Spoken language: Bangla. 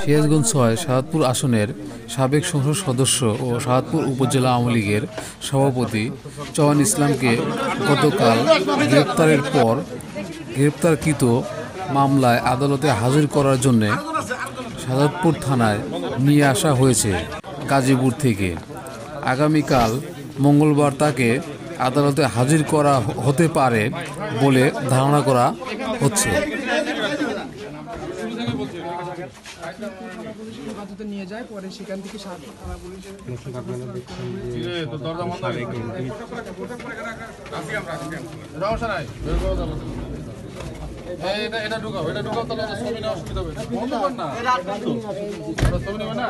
সিরাজগঞ্জ ৬ শাহাদপুর আসনের সাবেক সংসদ সদস্য ও শাহাদপুর উপজেলা আওয়ামী লীগের সভাপতি চয়ন ইসলামকে গতকাল গ্রেপ্তারের পর গ্রেপ্তারকৃত মামলায় আদালতে হাজির করার জন্য শাহাদপুর থানায় নিয়ে আসা হয়েছে গাজীপুর থেকে। আগামীকাল মঙ্গলবার তাকে আদালতে হাজির করা হতে পারে বলে ধারণা করা হচ্ছে। নিয়ে যায় পরে সেখান থেকে এটা ঢুকাও তাহলে ছবি নেওয়া অসুবিধা হবে না, ছবি নেবে না।